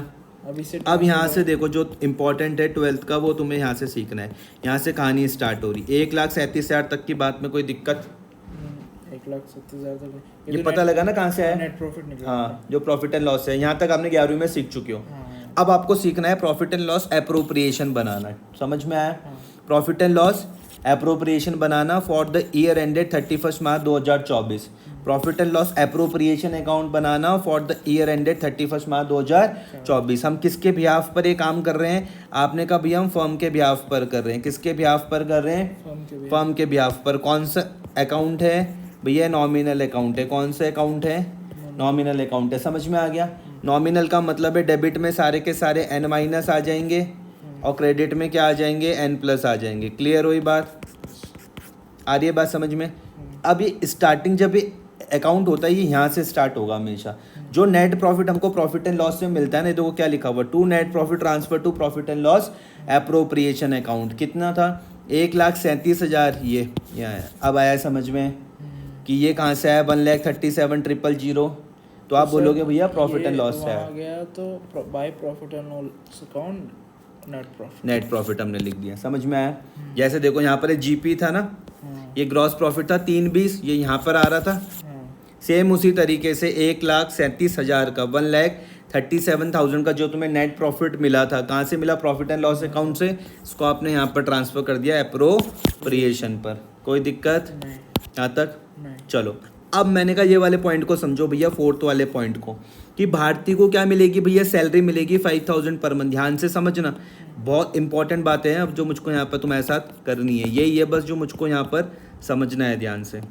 अब यहाँ से देखो जो इम्पोर्टेंट है 12th का वो तुम्हें यहाँ से सीखना है। यहाँ से कहानी स्टार्ट हो रही। 1,37,000 तक की बात में कोई दिक्कत? 1,37,000 तक ये पता लगा ना कहाँ से आया? नेट प्रॉफिट निकला। हाँ, जो प्रॉफिट एंड लॉस है यहाँ तक आपने 11वीं में सीख चुके हो। अब आपको सीखना है प्रॉफिट एंड लॉस एप्रोप्रिएशन बनाना। समझ में आया? Profit and loss appropriation banana for the year ended 31 March 2024। Profit and loss appropriation account banana for the year ended 31 March 2024। हम किसके बिहाफ पर ये काम कर रहे हैं? आपने कहा भैया हम फर्म के बिहाफ पर कर रहे हैं। किसके बिहाफ पर कर रहे हैं? फर्म के बिहाफ पर। कौन सा अकाउंट है भैया? नॉमिनल अकाउंट है। कौन सा अकाउंट है? नॉमिनल अकाउंट है। समझ में आ गया? नॉमिनल का मतलब है डेबिट में सारे के सारे n माइनस आ जाएंगे और क्रेडिट में क्या आ जाएंगे? n प्लस आ जाएंगे। क्लियर हुई बात? आ रही है बात समझ में? अब ये स्टार्टिंग जब ये अकाउंट होता है ये यहाँ से स्टार्ट होगा हमेशा। जो नेट प्रॉफिट हमको प्रॉफिट एंड लॉस से मिलता है ना, देखो क्या लिखा हुआ, to net profit transfer to profit and loss appropriation account. कितना था? 1,37,000। ये यहाँ है। अब आया समझ में कि ये कहाँ से आया? 1,37,000। तो आप बोलोगे भैया प्रॉफिट एंड लॉस से आया। गया तो by profit and loss account net profit हमने लिख दिया। समझ में आया? जैसे देखो यहाँ पर जीपी था ना, ये ग्रॉस प्रॉफिट था 320, ये यहाँ पर आ रहा था। सेम उसी तरीके से 1,37,000 का 1,37,000 का जो तुम्हें नेट प्रॉफिट मिला था, कहाँ से मिला? प्रॉफिट एंड लॉस अकाउंट से। इसको आपने यहाँ पर ट्रांसफर कर दिया एप्रोप्रिएशन पर। कोई दिक्कत यहाँ तक? चलो अब मैंने कहा ये वाले पॉइंट को समझो भैया, 4th वाले पॉइंट को, कि भारतीय को क्या मिलेगी भैया? सैलरी मिलेगी 5,000 पर मंथ। ध्यान से समझना, बहुत इंपॉर्टेंट बातें हैं अब जो मुझको यहाँ पर तुम्हारे साथ करनी है। यही है बस जो मुझको यहाँ पर समझना है ध्यान से।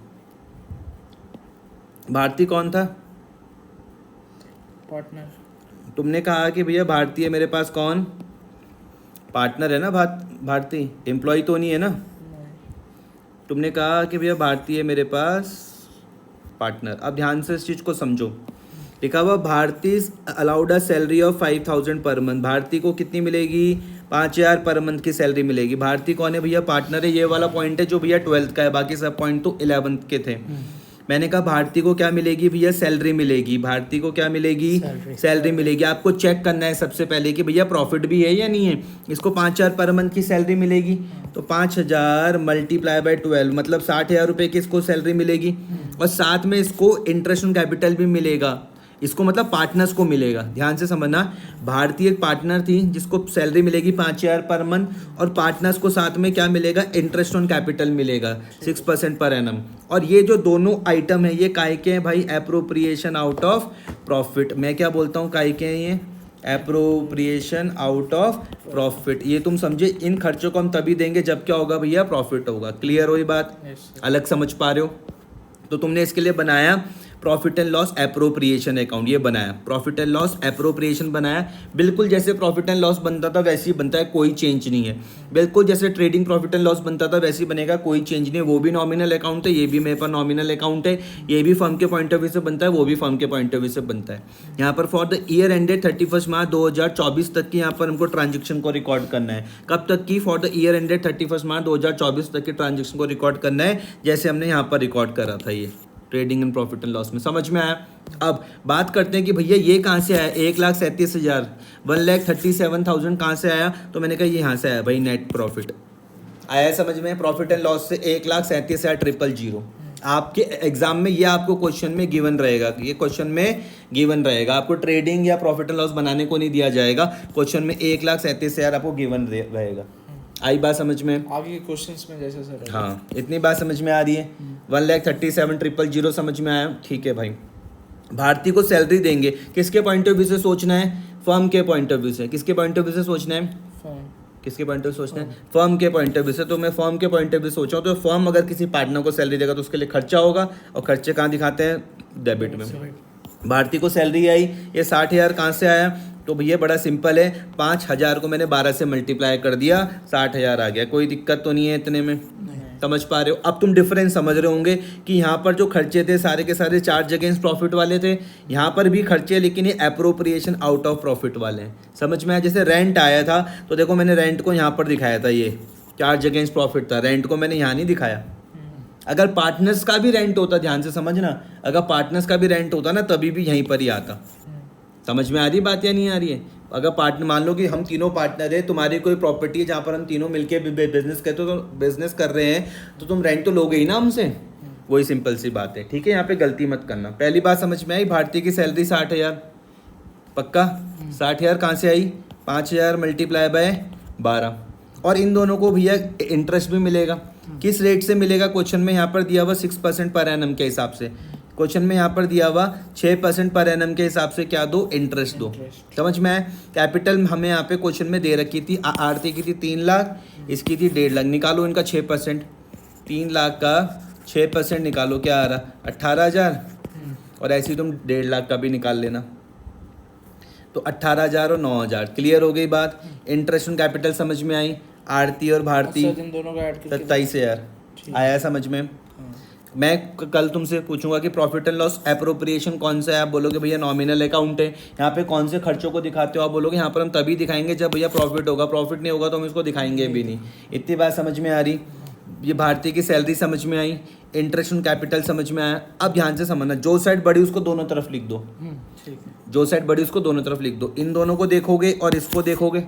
भारतीय कौन था? पार्टनर। तुमने कहा कि भैया भारतीय मेरे पास कौन? पार्टनर है ना। भारतीय एम्प्लॉय तो नहीं है ना। तुमने कहा कि भैया भारतीय मेरे पास पार्टनर। अब ध्यान से इस चीज़ को समझो। लिखा हुआ भारतीय allowed a salary of 5,000 per month. भारतीय को कितनी मिलेगी? 5,000 पर मंथ की सैलरी मिलेगी। भारतीय कौन है भैया? पार्टनर है। ये वाला पॉइंट है जो भैया 12th का है, बाकी सब पॉइंट तो 11th के थे। मैंने कहा भारतीय को क्या मिलेगी भैया? सैलरी मिलेगी। भारतीय को क्या मिलेगी? सैलरी मिलेगी। आपको चेक करना है सबसे पहले कि भैया प्रॉफिट भी है या नहीं है। इसको 5,000 पर मंथ की सैलरी मिलेगी तो 5,000 मल्टीप्लाई बाय 12 मतलब 60,000 रुपये की इसको सैलरी मिलेगी और साथ में इसको इंटरेस्ट ऑन कैपिटल भी मिलेगा। इसको मतलब पार्टनर्स को मिलेगा। ध्यान से समझना, भारतीय एक पार्टनर थी जिसको सैलरी मिलेगी 5,000 पर मंथ और पार्टनर्स को साथ में क्या मिलेगा? इंटरेस्ट ऑन कैपिटल मिलेगा 6% पर एनम। और ये जो दोनों आइटम है ये काय के हैं भाई? Appropriation out of profit. मैं क्या बोलता हूँ काय के हैं ये? Appropriation out of profit. ये तुम समझे, इन खर्चों को हम तभी देंगे जब क्या होगा भैया? प्रॉफिट होगा। क्लियर हो ये बात? अलग समझ पा रहे हो? तो तुमने इसके लिए बनाया profit and loss appropriation account. ये बनाया प्रॉफिट एंड लॉस एप्रोप्रिएशन बनाया। बिल्कुल जैसे प्रॉफिट एंड लॉस बनता था वैसे ही बनता है, कोई चेंज नहीं है। बिल्कुल जैसे ट्रेडिंग प्रॉफिट एंड लॉस बनता था वैसे ही बनेगा, कोई चेंज नहीं है। वो भी नॉमिनल अकाउंट है, ये भी मेरे पास नॉमिनल अकाउंट है। ये भी फर्म के पॉइंट ऑफ व्यू से बनता है, वो भी फर्म के पॉइंट ऑफ व्यू से बनता है। यहाँ पर for the year ended 31 March 2024 तक की यहाँ पर हमको ट्रांजेक्शन को रिकॉर्ड करना है। कब तक की? For the year ended 31 March 2024 तक की ट्रांजेक्शन को रिकॉर्ड करना है, जैसे हमने यहाँ पर रिकॉर्ड करा था ये trading and profit and loss में। समझ में आया? अब बात करते हैं कि भैया ये कहाँ से आया? 1,37,000 1,37,000 कहाँ से आया? तो मैंने कहा ये यहाँ से आया भाई, नेट प्रॉफिट आया। समझ में? प्रॉफिट एंड लॉस से 1,37,000 आपके एग्जाम में ये आपको क्वेश्चन में गिवन रहेगा। ये क्वेश्चन में गिवन रहेगा, आपको ट्रेडिंग या प्रॉफिट एंड लॉस बनाने को नहीं दिया जाएगा। क्वेश्चन में 1,37,000 आपको गिवन रहेगा। आई बात समझ में? आगे के क्वेश्चंस में जैसे सर। हाँ, इतनी बात समझ में आ रही है? 1,37,000 समझ में आया? ठीक है भाई। भारतीय को सैलरी देंगे, किसके पॉइंट ऑफ व्यू से सोचना है? फर्म के पॉइंट ऑफ व्यू से। किसके पॉइंट ऑफ व्यू से सोचना है? किसके पॉइंट ऑफ व्यू सोचना है? फर्म के पॉइंट ऑफ व्यू से। तो मैं फर्म के पॉइंट ऑफ व्यू सोचा हूँ, तो फर्म अगर किसी पार्टनर को सैलरी देगा तो उसके लिए खर्चा होगा, और खर्चे कहाँ दिखाते हैं? डेबिट में। भारतीय को सैलरी आई, ये 60,000 कहाँ से आया? तो भैया बड़ा सिंपल है, 5,000 को मैंने 12 से मल्टीप्लाई कर दिया, 60,000 आ गया। कोई दिक्कत तो नहीं है इतने में? समझ पा रहे हो? अब तुम डिफरेंस समझ रहे होंगे कि यहाँ पर जो खर्चे थे सारे के सारे चार्ज अगेंस्ट प्रॉफिट वाले थे, यहाँ पर भी खर्चे, लेकिन ये एप्रोप्रिएशन आउट ऑफ प्रॉफिट वाले हैं। समझ में आया? जैसे रेंट आया था तो देखो मैंने रेंट को यहाँ पर दिखाया था, ये चार्ज अगेंस्ट प्रॉफिट था, रेंट को मैंने यहाँ नहीं दिखाया। अगर पार्टनर्स का भी रेंट होता, ध्यान से समझना, अगर पार्टनर्स का भी रेंट होता ना तभी भी यहीं पर ही आता। समझ में आ रही बात या नहीं आ रही है? अगर पार्टनर, मान लो कि हम तीनों पार्टनर है, तुम्हारी कोई प्रॉपर्टी है जहाँ पर हम तीनों मिलके बिजनेस करते हो, तो बिजनेस कर रहे हैं तो तुम रेंट तो लोगे ही ना हमसे। वही सिंपल सी बात है, ठीक है? यहाँ पे गलती मत करना। पहली बात समझ में आई, भारतीय की सैलरी 60,000, पक्का 60,000 कहाँ से आई? 5,000 मल्टीप्लाई बाय 12, और इन दोनों को भैया इंटरेस्ट भी मिलेगा। किस रेट से मिलेगा? क्वेश्चन में यहाँ पर दिया हुआ 6% पर एनम के हिसाब से, क्वेश्चन में यहाँ पर दिया हुआ 6% पर एनम के हिसाब से क्या दो? इंटरेस्ट दो। समझ में आया? कैपिटल हमें यहाँ पे क्वेश्चन में दे रखी थी, आरती की थी 3 लाख, इसकी थी 1.5 लाख। निकालो इनका 6%, 3 लाख का 6% निकालो, क्या आ रहा? 18,000, और ऐसे ही तुम 1.5 लाख का भी निकाल लेना, तो 18,000 और 9,000। क्लियर हो गई बात? इंटरेस्ट ऑन कैपिटल समझ में आई? आरती और भारती इन दोनों का ऐड करके 27,000 आया समझ में? मैं कल तुमसे पूछूंगा कि प्रॉफिट एंड लॉस एप्रोप्रिएशन कौन सा है, आप बोलोगे भैया नॉमिनल अकाउंट है। यहाँ पे कौन से खर्चों को दिखाते हो? आप बोलोगे यहाँ पर हम तभी दिखाएंगे जब भैया प्रॉफिट होगा, प्रॉफिट नहीं होगा तो हम इसको दिखाएंगे भी नहीं। इतनी बात समझ में आ रही? ये भारतीय की सैलरी समझ में आई, इंटरेस्ट ऑन कैपिटल समझ में आया। अब ध्यान से समझना, जो साइड बड़ी उसको दोनों तरफ लिख दो, ठीक है। जो साइड बड़ी उसको दोनों तरफ लिख दो। इन दोनों को देखोगे और इसको देखोगे,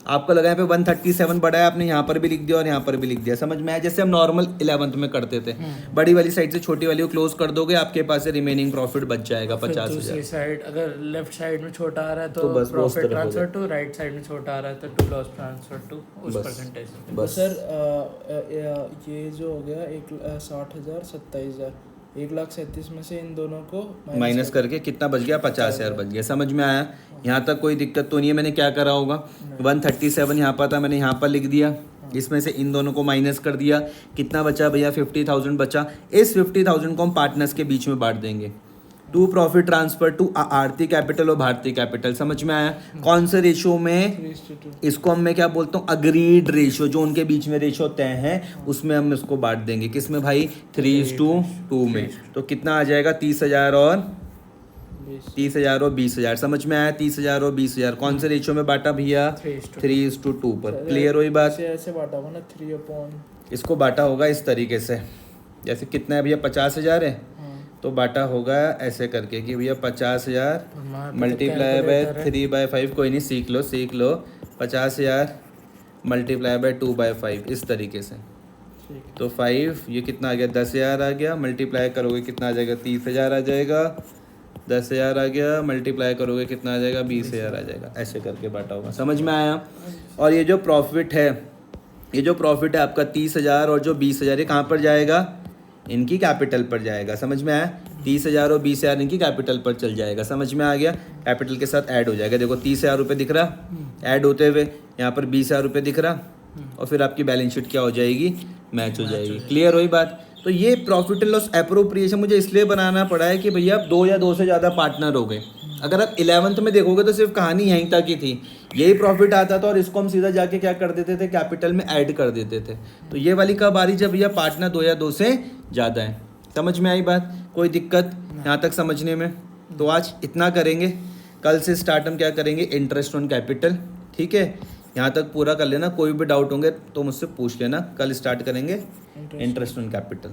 आपको लगा यहाँ पे 137 बड़ा है, आपने यहाँ पर भी लिख दिया और यहाँ पर भी लिख दिया। समझ में आया? जैसे हम नॉर्मल 11th में करते थे, बड़ी वाली साइड से छोटी वाली को क्लोज कर दोगे, आपके पास से रिमेनिंग प्रॉफिट बच जाएगा 50,000। दूसरी साइड अगर लेफ्ट साइड में छोटा आ रहा है तो बस वो उस प्रॉफिट तरफ ट्रांसफर होगा। टू, राइट साइड में छोटा आ रहा है तो लॉस ट्रांसफर टू उस बस। परसेंटेज। तो सर ये जो हो गया 60,000 27,000, 1,37,000 में से इन दोनों को माइनस करके कितना बच गया? 50,000 बच गया। समझ में आया? यहाँ तक कोई दिक्कत तो नहीं है? मैंने क्या करा होगा, 137 यहाँ पर था, मैंने यहाँ पर लिख दिया, इसमें से इन दोनों को माइनस कर दिया, कितना बचा भैया? 50,000 बचा। इस 50,000 को हम पार्टनर्स के बीच में बांट देंगे, to profit transfer to Aarti capital और भारतीय कैपिटल। समझ में आया? कौन से रेशियो में? 3:2। इसको मैं क्या बोलता हूँ? अग्रीड रेशियो, जो उनके बीच में रेशियो तय है उसमें हम इसको बांट देंगे। किस में भाई? 3:2 में। तो कितना आ जाएगा? 30,000 और 20,000। समझ में आया? 30,000 और 20,000 कौन से रेशियो में बांटा भैया? 3:2 पर। क्लियर हुई बात? ऐसे बांटा होगा ना 3/। इसको बांटा होगा इस तरीके से, जैसे कितना है भैया? 50,000 है, तो बांटा होगा ऐसे करके कि भैया 50,000 मल्टीप्लाई बाय 3/5। कोई नहीं, सीख लो 50,000 मल्टीप्लाई बाय 2/5, इस तरीके से। तो 5 ये कितना आ गया? 10,000 आ गया, मल्टीप्लाई करोगे कितना आ जाएगा? 30,000 आ जाएगा। 10,000 आ गया, मल्टीप्लाई करोगे कितना आ जाएगा? 20,000 आ जाएगा। ऐसे करके बांटा होगा। समझ में आया? और ये जो प्रॉफिट है, आपका 30,000 और जो 20,000, ये कहाँ पर जाएगा? इनकी कैपिटल पर जाएगा। समझ में आया? 30,000 और 20,000 इनकी कैपिटल पर चल जाएगा। समझ में आ गया? कैपिटल के साथ ऐड हो जाएगा। देखो 30,000 रुपये दिख रहा, ऐड होते हुए यहाँ पर 20,000 रुपये दिख रहा, और फिर आपकी बैलेंस शीट क्या हो जाएगी? मैच हो जाएगी। क्लियर हुई बात? तो ये प्रॉफिट एंड लॉस एप्रोप्रिएशन मुझे इसलिए बनाना पड़ा है कि भैया 2 या 2 से ज़्यादा पार्टनर हो गए। अगर आप 11th में देखोगे तो सिर्फ कहानी यहीं तक ही थी, यही प्रॉफिट आता था और इसको हम सीधा जाके क्या कर देते थे? कैपिटल में ऐड कर देते थे। तो ये वाली कब आ रही? जब भैया पार्टनर 2 या 2 से ज़्यादा है। समझ में आई बात? कोई दिक्कत यहाँ तक समझने में? तो आज इतना करेंगे, कल से स्टार्ट हम क्या करेंगे? Interest on capital. ठीक है, यहाँ तक पूरा कर लेना। कोई भी डाउट होंगे तो मुझसे पूछ लेना। कल स्टार्ट करेंगे इंटरेस्ट ऑन कैपिटल।